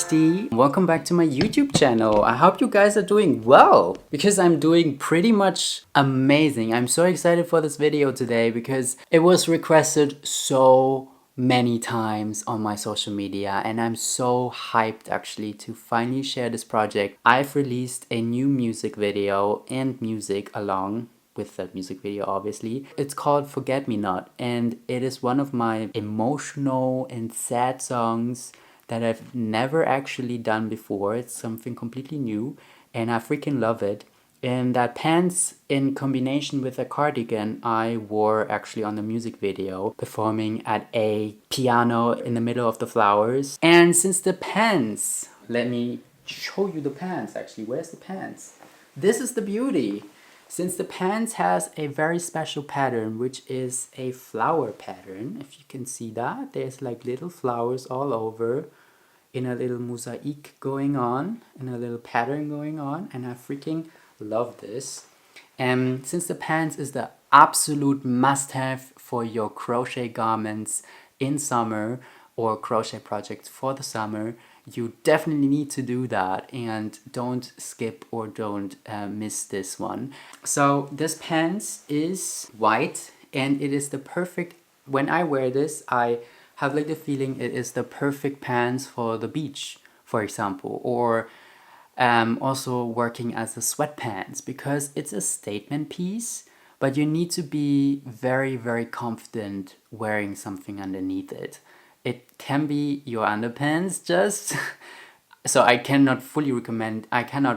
bestie. Welcome back to my YouTube channel. I hope you guys are doing well because I'm doing pretty much amazing. I'm so excited for this video today because it was requested so many times on my social media and I'm so hyped actually to finally share this project. I've released a new music video and music along with that music video obviously. It's called Forget Me Not and it is one of my emotional and sad songs that I've never actually done before. It's something completely new and I freaking love it. And that pants in combination with a cardigan I wore actually on the music video, performing at a piano in the middle of the flowers. And since the pants, let me show you the pants actually. Where's the pants? This is the beauty. Since the pants has a very special pattern, which is a flower pattern, if you can see that, there's like little flowers all over in a little mosaic going on, in a little pattern going on, and I freaking love this. And since the pants is the absolute must-have for your crochet garments in summer or crochet projects for the summer, you definitely need to do that and don't skip or don't miss this one. So this pants is white and it is the perfect, when I wear this, I have like the feeling it is the perfect pants for the beach, for example, or also working as a sweatpants because it's a statement piece, but you need to be very, very confident wearing something underneath it. It can be your underpants just, so I cannot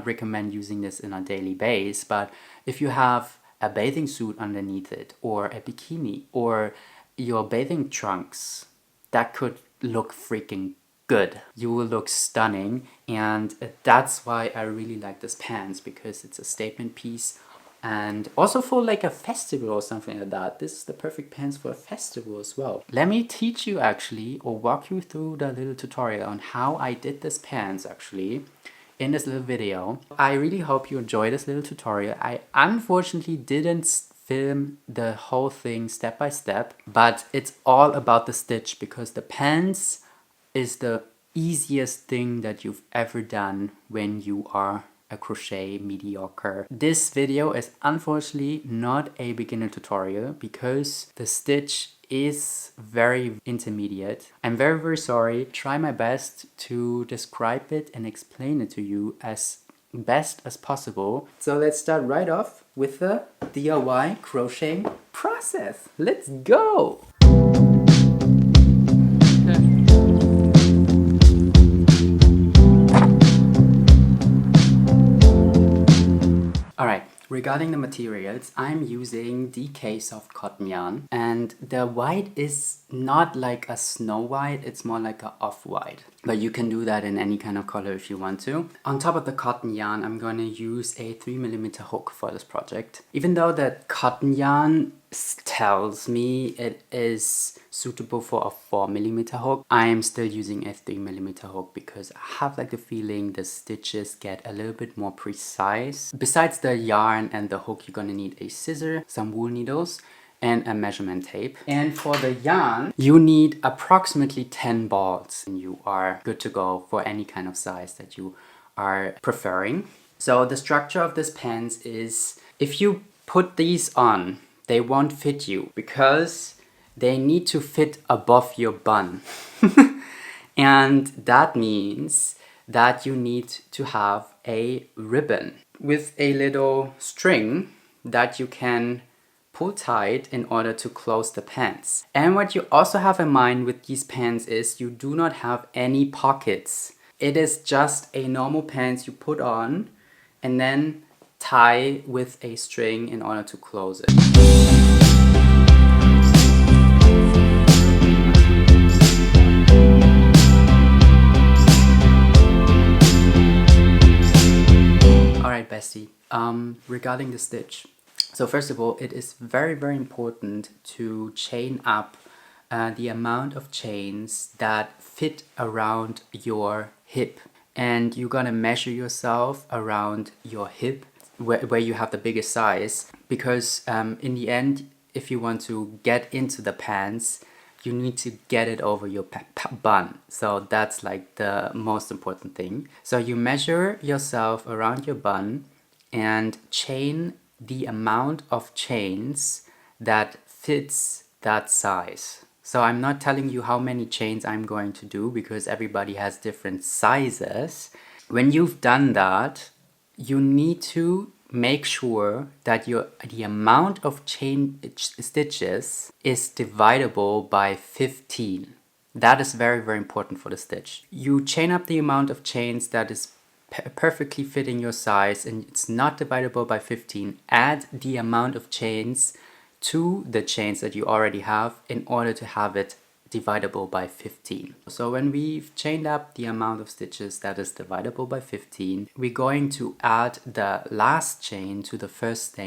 recommend using this in a daily base, but if you have a bathing suit underneath it or a bikini or your bathing trunks, that could look freaking good. You will look stunning and that's why I really like this pants because it's a statement piece. And also for like a festival or something like that, this is the perfect pants for a festival as well. Let me teach you actually, or walk you through the little tutorial on how I did this pants actually in this little video. I really hope you enjoy this little tutorial. I unfortunately didn't film the whole thing step by step, but it's all about the stitch because the pants is the easiest thing that you've ever done when you are a crochet mediocre. This video is unfortunately not a beginner tutorial because the stitch is very intermediate. I'm very, very sorry. Try my best to describe it and explain it to you as best as possible. So let's start right off with the DIY crocheting process. Let's go! Alright, regarding the materials, I'm using DK soft cotton yarn and the white is not like a snow white, it's more like a off-white. But you can do that in any kind of color if you want to. On top of the cotton yarn, I'm going to use a 3mm hook for this project. Even though the cotton yarn tells me it is suitable for a 4mm hook, I am still using a 3mm hook because I have like the feeling the stitches get a little bit more precise. Besides the yarn and the hook, you're gonna need a scissor, some wool needles, and a measurement tape. And for the yarn, you need approximately 10 balls and you are good to go for any kind of size that you are preferring. So the structure of this pants is, if you put these on, they won't fit you because they need to fit above your bun. And that means that you need to have a ribbon with a little string that you can pull tight in order to close the pants. And what you also have in mind with these pants is you do not have any pockets. It is just a normal pants you put on and then tie with a string in order to close it. Alright bestie, regarding the stitch. So first of all, it is very, very important to chain up the amount of chains that fit around your hip. And you're gonna measure yourself around your hip where you have the biggest size, because in the end, if you want to get into the pants, you need to get it over your bun. So that's like the most important thing. So you measure yourself around your bun and chain the amount of chains that fits that size. So I'm not telling you how many chains I'm going to do because everybody has different sizes. When you've done that, you need to make sure that the amount of chain stitches is divisible by 15. That is very, very important for the stitch. You chain up the amount of chains that is perfectly fitting your size and it's not divisible by 15. Add the amount of chains to the chains that you already have in order to have it divisible by 15. So when we've chained up the amount of stitches that is divisible by 15, we're going to add the last chain to the first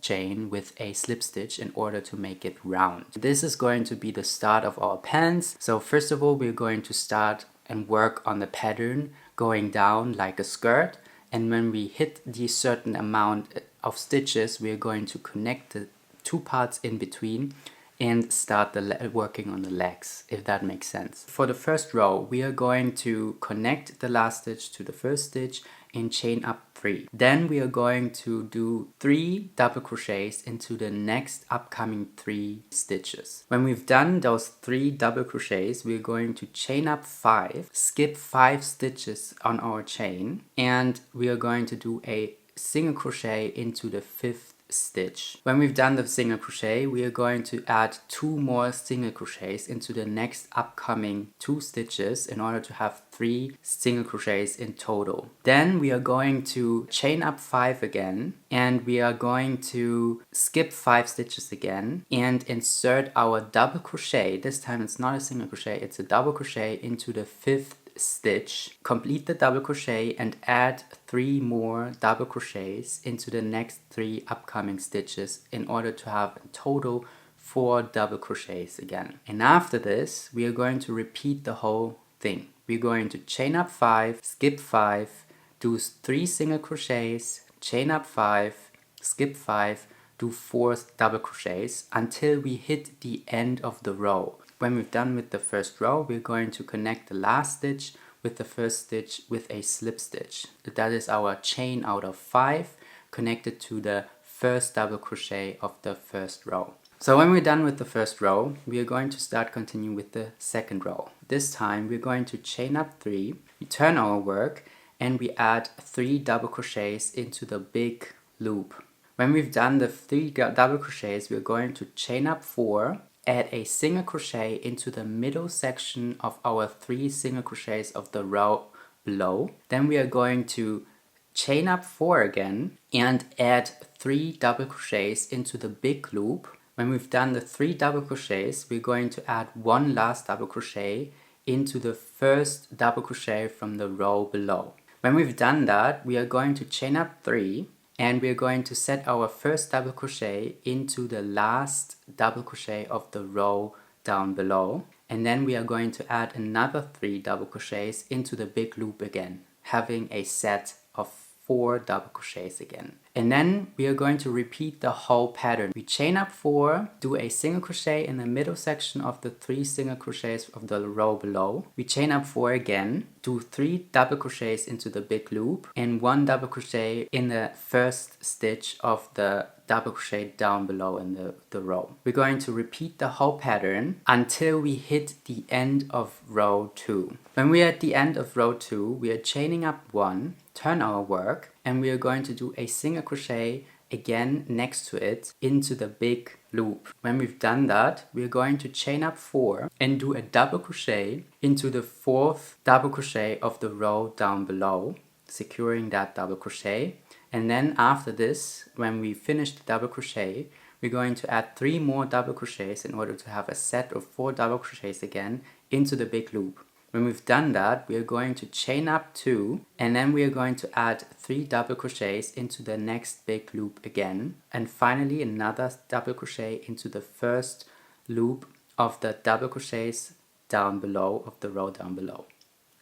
chain with a slip stitch in order to make it round. This is going to be the start of our pants. So first of all, we're going to start and work on the pattern going down like a skirt, and when we hit the certain amount of stitches, we're going to connect the two parts in between and start working on the legs, if that makes sense. For the first row, we are going to connect the last stitch to the first stitch and chain up 3. Then we are going to do 3 double crochets into the next upcoming 3 stitches. When we've done those 3 double crochets, we're going to chain up 5, skip 5 stitches on our chain, and we are going to do a single crochet into the 5th stitch. When we've done the single crochet, we are going to add 2 more single crochets into the next upcoming 2 stitches in order to have 3 single crochets in total. Then we are going to chain up 5 again, and we are going to skip 5 stitches again and insert our double crochet. This time it's not a single crochet, it's a double crochet into the 5th stitch. Complete the double crochet and add 3 more double crochets into the next 3 upcoming stitches in order to have a total 4 double crochets again. And after this, we are going to repeat the whole thing. We're going to chain up 5, skip 5, do 3 single crochets, chain up 5, skip 5, do 4 double crochets until we hit the end of the row. When we've done with the first row, we're going to connect the last stitch with the first stitch with a slip stitch. That is our chain out of 5 connected to the first double crochet of the first row. So when we're done with the first row, we are going to start continuing with the second row. This time we're going to chain up 3, we turn our work, and we add 3 double crochets into the big loop. When we've done the 3 double crochets, we're going to chain up 4, add a single crochet into the middle section of our 3 single crochets of the row below. Then we are going to chain up 4 again and add 3 double crochets into the big loop. When we've done the 3 double crochets, we're going to add 1 last double crochet into the first double crochet from the row below. When we've done that, we are going to chain up 3, and we're going to set our first double crochet into the last double crochet of the row down below, and then we are going to add another 3 double crochets into the big loop again, having a set of 4 double crochets again. And then we are going to repeat the whole pattern. We chain up 4, do a single crochet in the middle section of the 3 single crochets of the row below. We chain up 4 again, do 3 double crochets into the big loop and 1 double crochet in the first stitch of the double crochet down below in the row. We're going to repeat the whole pattern until we hit the end of row 2. When we're at the end of row 2, we are chaining up 1, turn our work, and we are going to do a single crochet again next to it into the big loop. When we've done that, we're going to chain up 4 and do a double crochet into the 4th double crochet of the row down below, securing that double crochet. And then after this, when we finish the double crochet, we're going to add 3 more double crochets in order to have a set of 4 double crochets again into the big loop. When we've done that, we are going to chain up 2, and then we are going to add 3 double crochets into the next big loop again, and finally another double crochet into the first loop of the double crochets down below of the row down below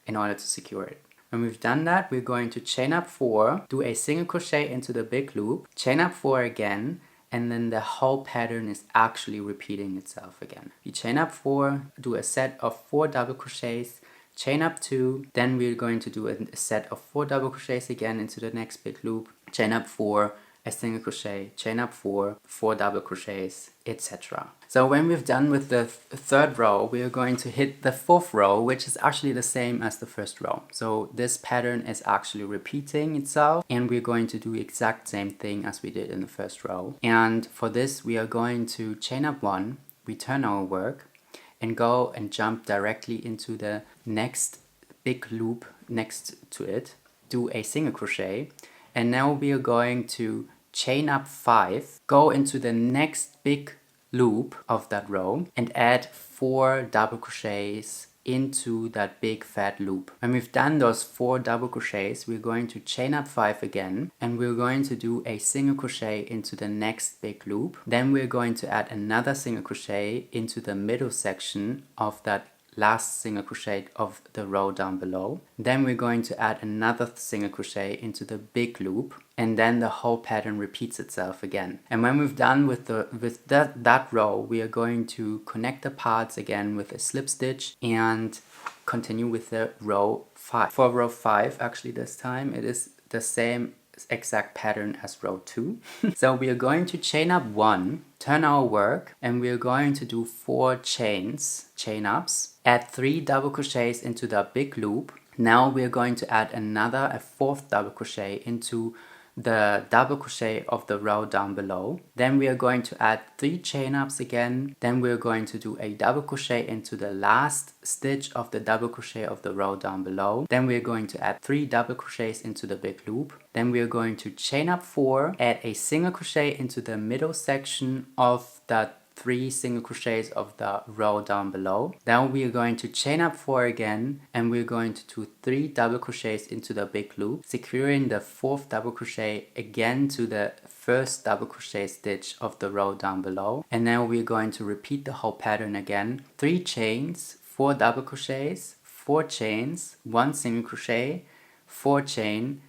in order to secure it. When we've done that, we're going to chain up 4, do a single crochet into the big loop, chain up 4 again, and then the whole pattern is actually repeating itself again. You chain up 4, do a set of 4 double crochets, chain up 2, then we're going to do a set of 4 double crochets again into the next big loop, chain up 4, a single crochet, chain up 4, 4 double crochets, etc. So when we've done with the third row, we are going to hit the fourth row, which is actually the same as the first row. So this pattern is actually repeating itself, and we're going to do exact same thing as we did in the first row. And for this, we are going to chain up 1, return our work, and go and jump directly into the next big loop next to it, do a single crochet, and now we are going to chain up 5, go into the next big loop of that row and add 4 double crochets into that big fat loop. When we've done those 4 double crochets, we're going to chain up 5 again, and we're going to do a single crochet into the next big loop. Then we're going to add another single crochet into the middle section of that last single crochet of the row down below. Then we're going to add another single crochet into the big loop, and then the whole pattern repeats itself again. And when we've done with that row, we are going to connect the parts again with a slip stitch and continue with the row 5. For row 5, actually this time, it is the same exact pattern as row 2. So we are going to chain up 1, turn our work, and we are going to do 4 chain ups, add 3 double crochets into the big loop. Now we are going to add a 4th double crochet into the double crochet of the row down below. Then we are going to add 3 chain ups again. Then we are going to do a double crochet into the last stitch of the double crochet of the row down below. Then we are going to add 3 double crochets into the big loop. Then we are going to chain up 4, add a single crochet into the middle section of that 3 single crochets of the row down below. Then we are going to chain up 4 again, and we're going to do 3 double crochets into the big loop, securing the 4th double crochet again to the first double crochet stitch of the row down below. And now we're going to repeat the whole pattern again. 3 chains, 4 double crochets, 4 chains, 1 single crochet, 4 chain,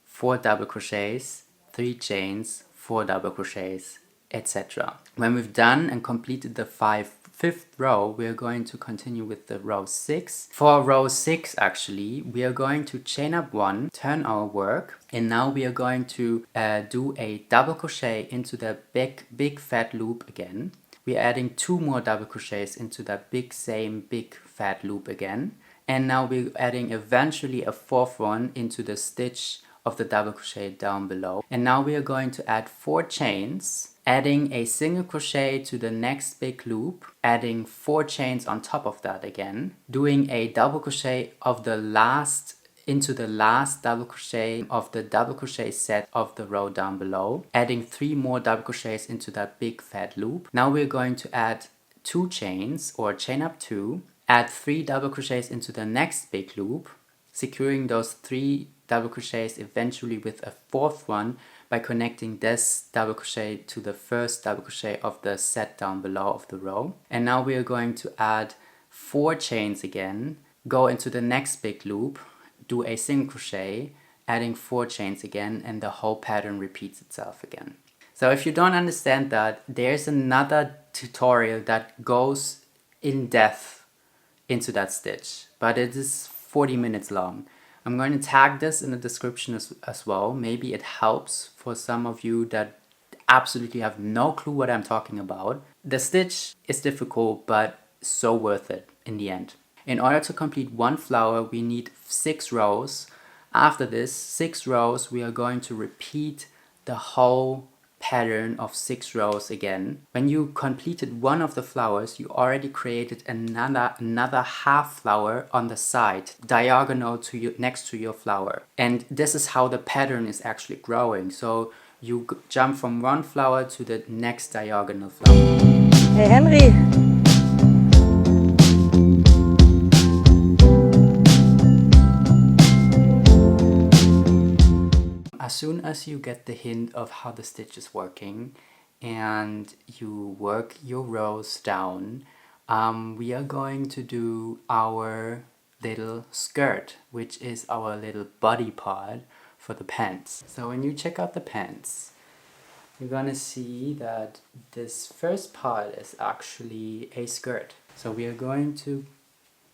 4 double crochets, 3 chains, 4 double crochets, etc. When we've done and completed the 5th row, we are going to continue with the row 6. For row 6 actually, we are going to chain up 1, turn our work, and now we are going to do a double crochet into the big fat loop again. We are adding 2 more double crochets into that same big fat loop again, and now we're adding eventually a 4th one into the stitch of the double crochet down below. And now we are going to add 4 chains, adding a single crochet to the next big loop, adding 4 chains on top of that again, doing a double crochet of the last into the last double crochet of the double crochet set of the row down below, adding 3 more double crochets into that big fat loop. Now we're going to add 2 chains or chain up 2, add 3 double crochets into the next big loop, securing those 3 double crochets eventually with a 4th one by connecting this double crochet to the first double crochet of the set down below of the row. And now we are going to add 4 chains again, go into the next big loop, do a single crochet, adding 4 chains again, and the whole pattern repeats itself again. So if you don't understand that, there's another tutorial that goes in depth into that stitch, but it is 40 minutes long. I'm going to tag this in the description as well. Maybe it helps for some of you that absolutely have no clue what I'm talking about. The stitch is difficult, but so worth it in the end. In order to complete 1 flower, we need 6 rows. After this 6 rows, we are going to repeat the whole pattern of 6 rows again. When you completed 1 of the flowers, you already created another half flower on the side, diagonal to you, next to your flower. And this is how the pattern is actually growing. So you jump from 1 flower to the next diagonal flower. Hey Henry! As soon as you get the hint of how the stitch is working and you work your rows down, we are going to do our little skirt, which is our little body part for the pants. So when you check out the pants, you're gonna see that this first part is actually a skirt. So we are going to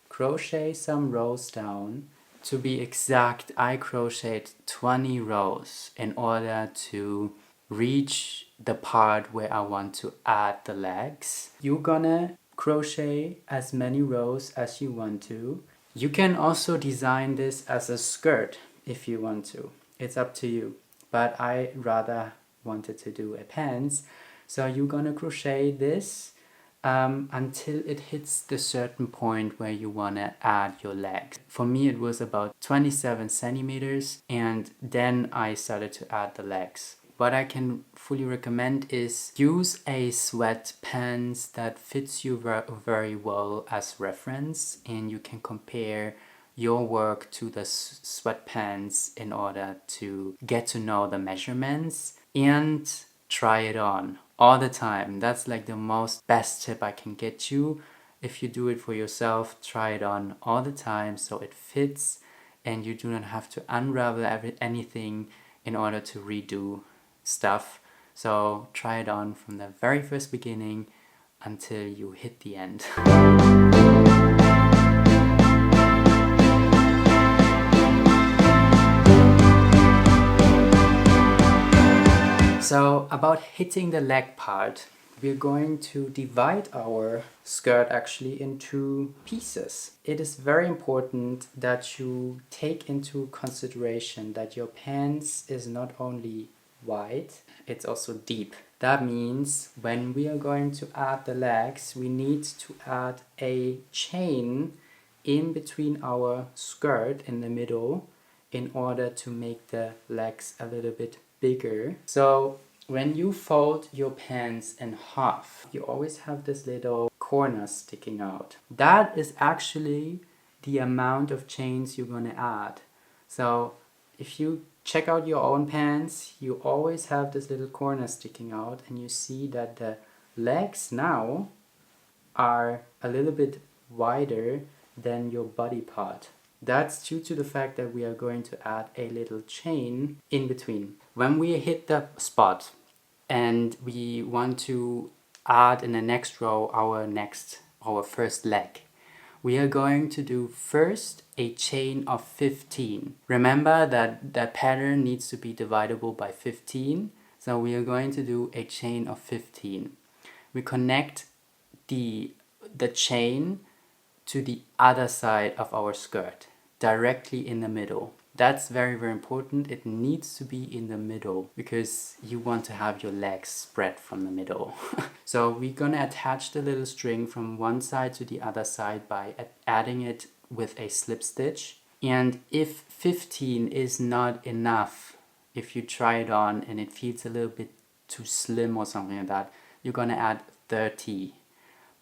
crochet some rows down. To be exact, I crocheted 20 rows in order to reach the part where I want to add the legs. You're gonna crochet as many rows as you want to. You can also design this as a skirt if you want to. It's up to you. But I rather wanted to do a pants. So you're gonna crochet this until it hits the certain point where you want to add your leg. For me it was about 27 centimeters, and then I started to add the legs. What I can fully recommend is use a sweatpants that fits you very well as reference, and you can compare your work to the sweatpants in order to get to know the measurements and try it on all the time. That's like the most best tip I can get you. If you do it for yourself, try it on all the time so it fits and you do not have to unravel anything in order to redo stuff. So try it on from the very first beginning until you hit the end. So about hitting the leg part, we're going to divide our skirt actually into pieces. It is very important that you take into consideration that your pants is not only wide, it's also deep. That means when we are going to add the legs, we need to add a chain in between our skirt in the middle in order to make the legs a little bit bigger. So when you fold your pants in half, you always have this little corner sticking out. That is actually the amount of chains you're gonna add. So if you check out your own pants, you always have this little corner sticking out, and you see that the legs now are a little bit wider than your body part. That's due to the fact that we are going to add a little chain in between. When we hit the spot and we want to add in the next row our first leg, we are going to do first a chain of 15. Remember that the pattern needs to be divisible by 15. So we are going to do a chain of 15. We connect the chain to the other side of our skirt, directly in the middle. That's very, very important. It needs to be in the middle because you want to have your legs spread from the middle. So we're gonna attach the little string from one side to the other side by adding it with a slip stitch. And if 15 is not enough, if you try it on and it feels a little bit too slim or something like that, you're gonna add 30.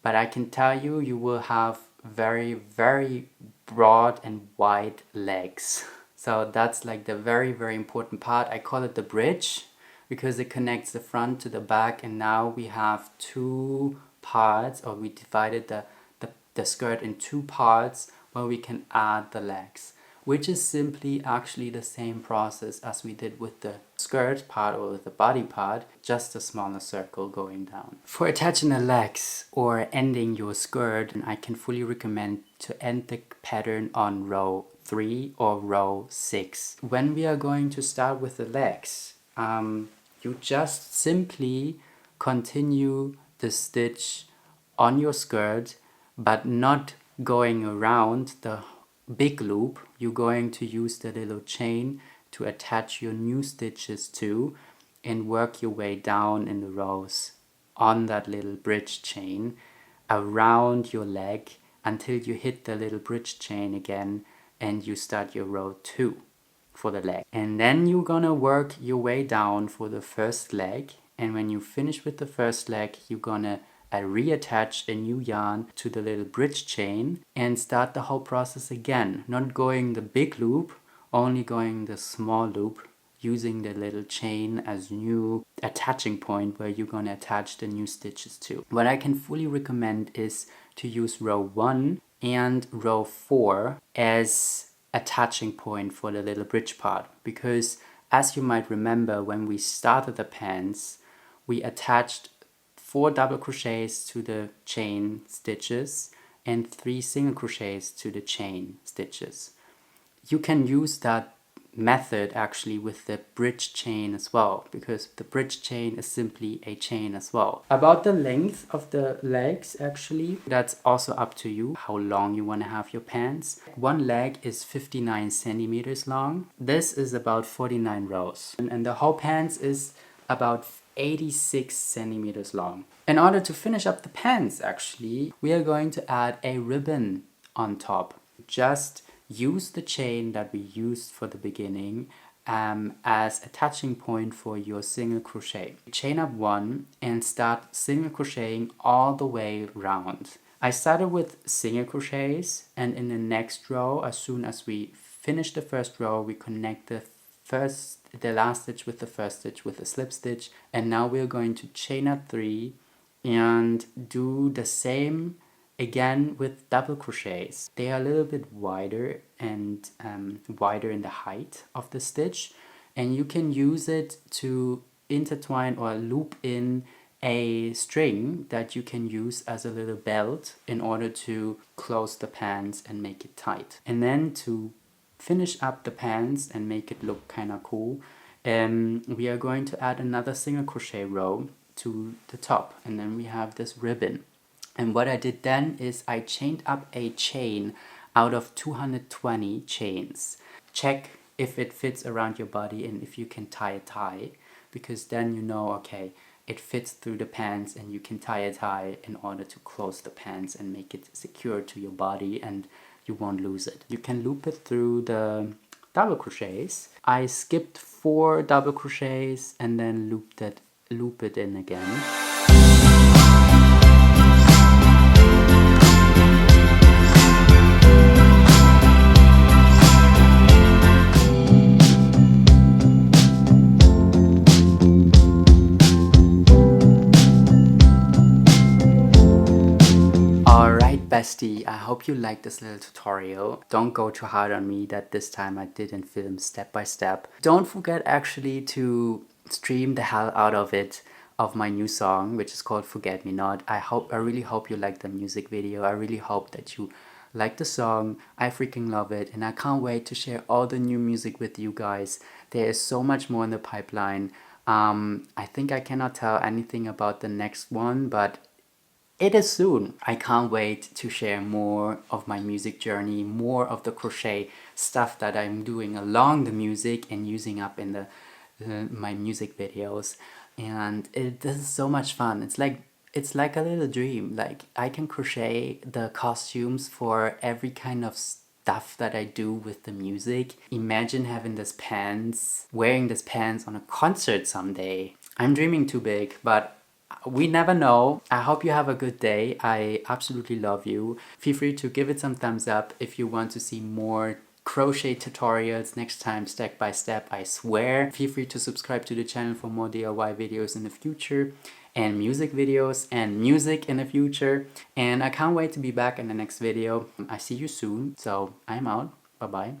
But I can tell you, you will have very, very broad and wide legs. So that's like the very, very important part. I call it the bridge because it connects the front to the back, and now we have two parts, or we divided the skirt in two parts where we can add the legs, which is simply actually the same process as we did with the skirt part or with the body part, just a smaller circle going down. For attaching the legs or ending your skirt, I can fully recommend to end the pattern on row 3 or row 6. When we are going to start with the legs, you just simply continue the stitch on your skirt, but not going around the big loop. You're going to use the little chain to attach your new stitches to and work your way down in the rows on that little bridge chain around your leg until you hit the little bridge chain again and you start your row 2 for the leg. And then you're gonna work your way down for the first leg, and when you finish with the first leg, you're gonna reattach a new yarn to the little bridge chain and start the whole process again, not going the big loop, only going the small loop, using the little chain as new attaching point where you're gonna attach the new stitches to. What I can fully recommend is to use row 1 and row 4 as attaching point for the little bridge part, because as you might remember, when we started the pants, we attached 4 double crochets to the chain stitches and 3 single crochets to the chain stitches. You can use that method actually with the bridge chain as well, because the bridge chain is simply a chain as well. About the length of the legs, actually, that's also up to you, how long you want to have your pants. One leg is 59 centimeters long. This is about 49 rows. And the whole pants is about 86 centimeters long. In order to finish up the pants, actually, we are going to add a ribbon on top. Just use the chain that we used for the beginning as attaching point for your single crochet. Chain up 1 and start single crocheting all the way round. I started with single crochets, and in the next row, as soon as we finish the first row, we connect the last stitch with the first stitch with a slip stitch, and now we're going to chain up 3 and do the same again with double crochets. They are a little bit wider and wider in the height of the stitch, and you can use it to intertwine or loop in a string that you can use as a little belt in order to close the pants and make it tight. And then to finish up the pants and make it look kind of cool, we are going to add another single crochet row to the top, and then we have this ribbon. And what I did then is I chained up a chain out of 220 chains. Check if it fits around your body and if you can tie a tie, because then you know, okay, it fits through the pants and you can tie a tie in order to close the pants and make it secure to your body and you won't lose it. You can loop it through the double crochets. I skipped 4 double crochets and then loop it in again. Bestie, I hope you liked this little tutorial. Don't go too hard on me that this time I didn't film step by step. Don't forget actually to stream the hell out of it, of my new song, which is called Forget Me Not. I really hope you like the music video. I really hope that you like the song. I freaking love it, and I can't wait to share all the new music with you guys. There is so much more in the pipeline. I think I cannot tell anything about the next one, but it is soon. I can't wait to share more of my music journey, more of the crochet stuff that I'm doing along the music and using up in my music videos. And this is so much fun. It's like a little dream. Like, I can crochet the costumes for every kind of stuff that I do with the music. Imagine having this pants, wearing this pants on a concert someday. I'm dreaming too big, but we never know. I hope you have a good day. I absolutely love you. Feel free to give it some thumbs up if you want to see more crochet tutorials next time, step by step, I swear. Feel free to subscribe to the channel for more DIY videos in the future, and music videos and music in the future. And I can't wait to be back in the next video. I see you soon. So I'm out. Bye bye.